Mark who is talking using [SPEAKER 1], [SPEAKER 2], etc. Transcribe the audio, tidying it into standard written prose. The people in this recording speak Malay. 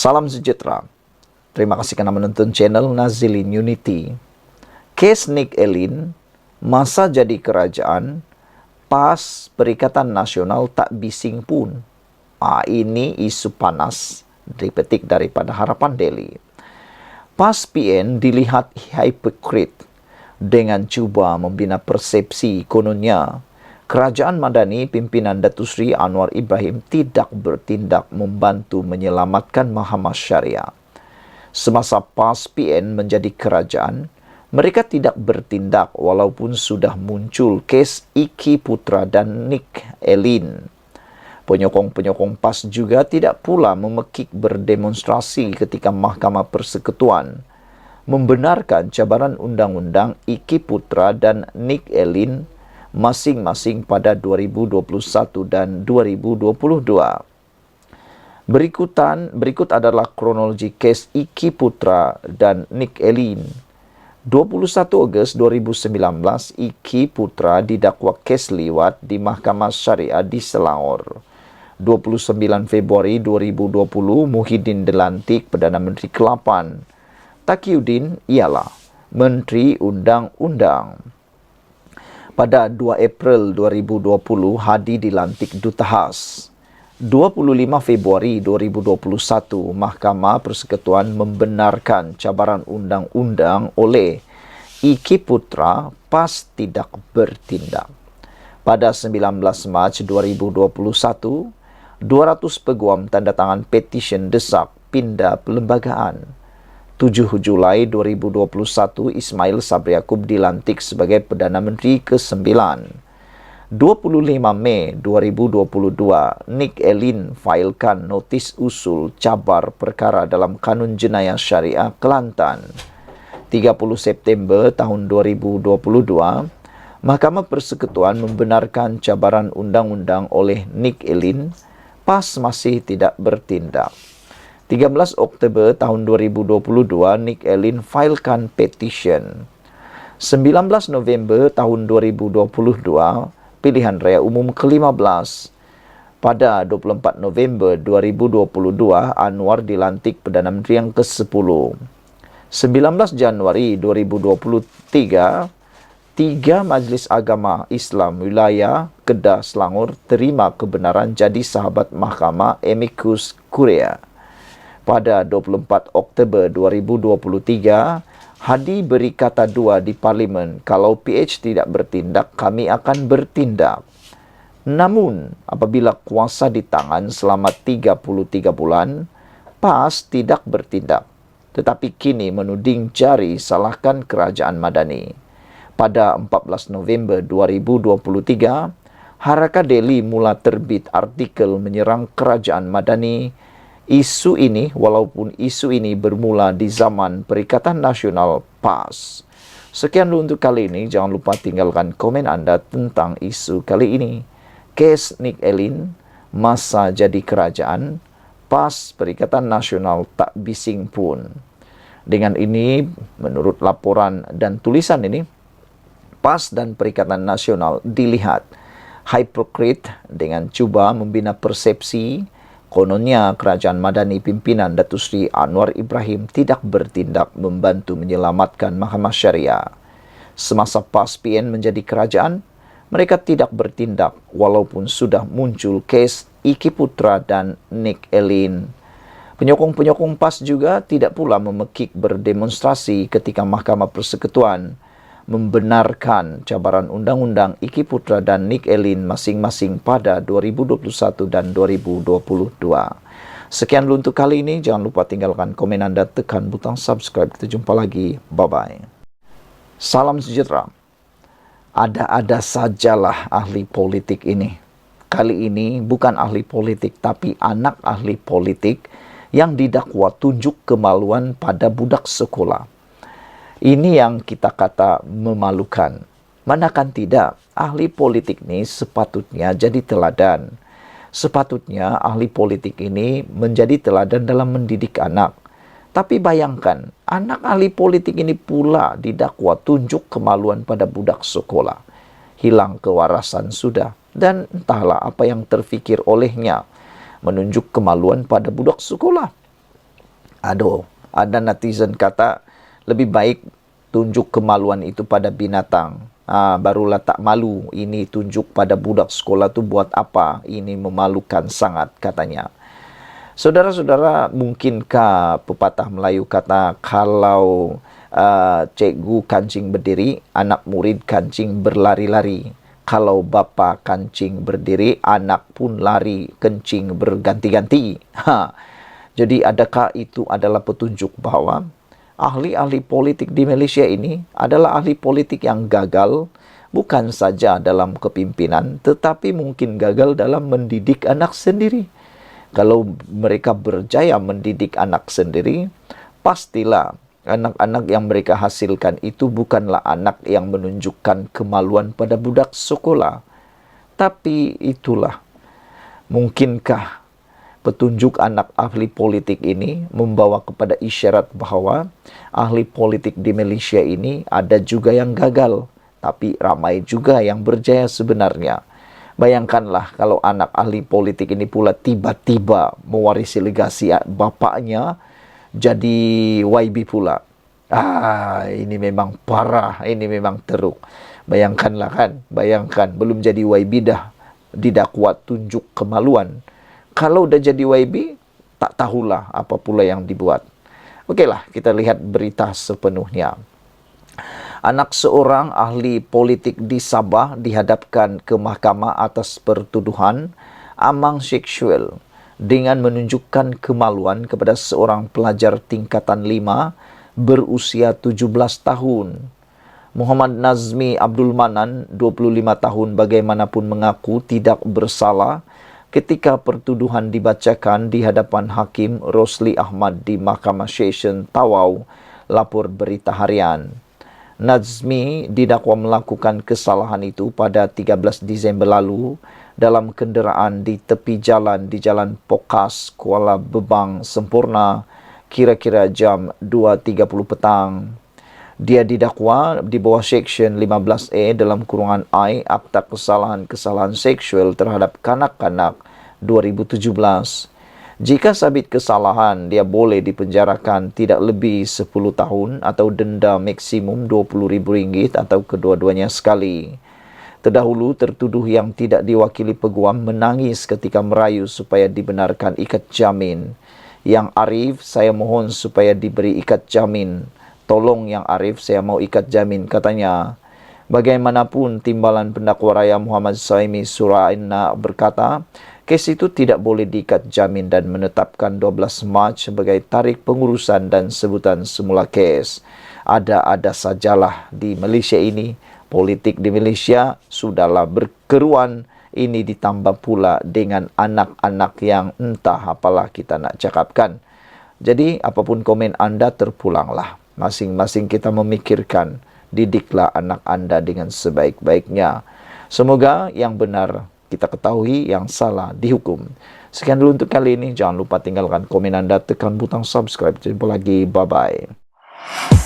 [SPEAKER 1] Salam sejahtera. Terima kasih karena menonton channel Nazilin Unity. Kes Nick Elin, masa jadi kerajaan, pas Perikatan Nasional tak bising pun. Ini isu panas, dipetik daripada Harapan Daily. Pas PN dilihat hipokrit dengan cuba membina persepsi kononnya Kerajaan Madani pimpinan Datuk Seri Anwar Ibrahim tidak bertindak membantu menyelamatkan Mahkamah Syariah. Semasa PAS PN menjadi kerajaan, mereka tidak bertindak walaupun sudah muncul kes Iki Putra dan Nick Elin. Penyokong-penyokong PAS juga tidak pula memekik berdemonstrasi ketika Mahkamah Persekutuan membenarkan cabaran undang-undang Iki Putra dan Nick Elin masing-masing pada 2021 dan 2022. Berikut adalah kronologi kes Iki Putra dan Nick Elin. 21 Ogos 2019, Iki Putra didakwa kes liwat di Mahkamah Syariah di Selangor. 29 Februari 2020, Muhyiddin dilantik Perdana Menteri ke-8. Taqiyuddin ialah Menteri Undang-Undang. Pada 2 April 2020, Hadi dilantik Duta Khas. 25 Februari 2021, Mahkamah Persekutuan membenarkan cabaran undang-undang oleh Iki Putra, PAS tidak bertindak. Pada 19 Mac 2021, 200 peguam tanda tangan petisyen desak pindah perlembagaan. 7 Julai 2021, Ismail Sabri Yaakob dilantik sebagai Perdana Menteri ke-9. 25 Mei 2022, Nick Elin failkan notis usul cabar perkara dalam Kanun Jenayah Syariah Kelantan. 30 September tahun 2022, Mahkamah Persekutuan membenarkan cabaran undang-undang oleh Nick Elin, PAS masih tidak bertindak. 13 Oktober tahun 2022, Nick Elin failkan petisyen. 19 November tahun 2022, pilihan raya umum ke-15. Pada 24 November 2022, Anwar dilantik Perdana Menteri yang ke-10. 19 Januari 2023, 3 Majlis Agama Islam Wilayah Kedah Selangor terima kebenaran jadi sahabat Mahkamah Amicus Curiae. Pada 24 Oktober 2023, Hadi beri kata dua di Parlimen, kalau PH tidak bertindak, kami akan bertindak. Namun, apabila kuasa di tangan selama 33 bulan, PAS tidak bertindak. Tetapi kini menuding jari salahkan Kerajaan Madani. Pada 14 November 2023, Harakat Daily mula terbit artikel menyerang Kerajaan Madani. Walaupun isu ini bermula di zaman Perikatan Nasional PAS. Sekian dulu untuk kali ini. Jangan lupa tinggalkan komen Anda tentang isu kali ini. Kes Nick Elin, masa jadi kerajaan, PAS Perikatan Nasional tak bising pun. Dengan ini, menurut laporan dan tulisan ini, PAS dan Perikatan Nasional dilihat hipokrit dengan cuba membina persepsi. Kononnya Kerajaan Madani pimpinan Datuk Seri Anwar Ibrahim tidak bertindak membantu menyelamatkan Mahkamah Syariah. Semasa PAS PN menjadi kerajaan, mereka tidak bertindak walaupun sudah muncul kes Iki Putra dan Nick Elin. Penyokong-penyokong PAS juga tidak pula memekik berdemonstrasi ketika Mahkamah Persekutuan membenarkan cabaran undang-undang Iki Putra dan Nick Elin masing-masing pada 2021 dan 2022. Sekian dulu untuk kali ini. Jangan lupa tinggalkan komen Anda, tekan butang subscribe. Kita jumpa lagi. Bye-bye. Salam sejahtera. Ada-ada sajalah ahli politik ini. Kali ini bukan ahli politik, tapi anak ahli politik yang didakwa tunjuk kemaluan pada budak sekolah. Ini yang kita kata memalukan. Manakan tidak, ahli politik ini sepatutnya jadi teladan. Sepatutnya ahli politik ini menjadi teladan dalam mendidik anak. Tapi bayangkan, anak ahli politik ini pula didakwa tunjuk kemaluan pada budak sekolah. Hilang kewarasan sudah, dan entahlah apa yang terfikir olehnya menunjuk kemaluan pada budak sekolah. Aduh, ada netizen kata lebih baik tunjuk kemaluan itu pada binatang. Barulah tak malu. Ini tunjuk pada budak sekolah tu buat apa? Ini memalukan sangat katanya. Saudara-saudara, mungkinkah pepatah Melayu kata kalau cikgu kancing berdiri, anak murid kancing berlari-lari. Kalau bapa kancing berdiri, anak pun lari kencing berganti-ganti. Jadi adakah itu adalah petunjuk bahwa ahli-ahli politik di Malaysia ini adalah ahli politik yang gagal bukan saja dalam kepimpinan, tetapi mungkin gagal dalam mendidik anak sendiri. Kalau mereka berjaya mendidik anak sendiri, pastilah anak-anak yang mereka hasilkan itu bukanlah anak yang menunjukkan kemaluan pada budak sekolah. Tapi itulah, mungkinkah petunjuk anak ahli politik ini membawa kepada isyarat bahwa ahli politik di Malaysia ini ada juga yang gagal, tapi ramai juga yang berjaya sebenarnya. Bayangkanlah kalau anak ahli politik ini pula tiba-tiba mewarisi legasi bapaknya jadi YB pula. Ini memang parah, ini memang teruk. Bayangkanlah kan, bayangkan belum jadi YB dah didakwa tunjuk kemaluan. Kalau dah jadi YB, tak tahulah apa pula yang dibuat. Okeylah, kita lihat berita sepenuhnya. Anak seorang ahli politik di Sabah dihadapkan ke mahkamah atas pertuduhan amang seksual dengan menunjukkan kemaluan kepada seorang pelajar tingkatan 5 berusia 17 tahun. Muhammad Nazmi Abdul Manan, 25 tahun, bagaimanapun mengaku tidak bersalah ketika pertuduhan dibacakan di hadapan Hakim Rosli Ahmad di Mahkamah Session Tawau, lapor Berita Harian. Nazmi didakwa melakukan kesalahan itu pada 13 Disember lalu dalam kenderaan di tepi jalan di Jalan Pokas, Kuala Bebang, Sempurna, kira-kira jam 2.30 petang. Dia didakwa di bawah Seksyen 15A dalam kurungan I Akta Kesalahan-Kesalahan Seksual terhadap Kanak-Kanak 2017. Jika sabit kesalahan, dia boleh dipenjarakan tidak lebih 10 tahun atau denda maksimum RM20,000 atau kedua-duanya sekali. Terdahulu, tertuduh yang tidak diwakili peguam menangis ketika merayu supaya dibenarkan ikat jamin. Yang Arif, saya mohon supaya diberi ikat jamin. Tolong Yang Arif, saya mau ikat jamin, katanya. Bagaimanapun, timbalan pendakwa raya Muhammad Saimi Suraina berkata, kes itu tidak boleh diikat jamin dan menetapkan 12 Mac sebagai tarikh pengurusan dan sebutan semula kes. Ada-ada sajalah di Malaysia ini. Politik di Malaysia sudahlah berkeruan. Ini ditambah pula dengan anak-anak yang entah apalah kita nak cakapkan. Jadi apapun komen anda, terpulanglah. Masing-masing kita memikirkan, didiklah anak anda dengan sebaik-baiknya. Semoga yang benar kita ketahui, yang salah dihukum. Sekian dulu untuk kali ini. Jangan lupa tinggalkan komen anda, tekan butang subscribe. Jumpa lagi. Bye-bye.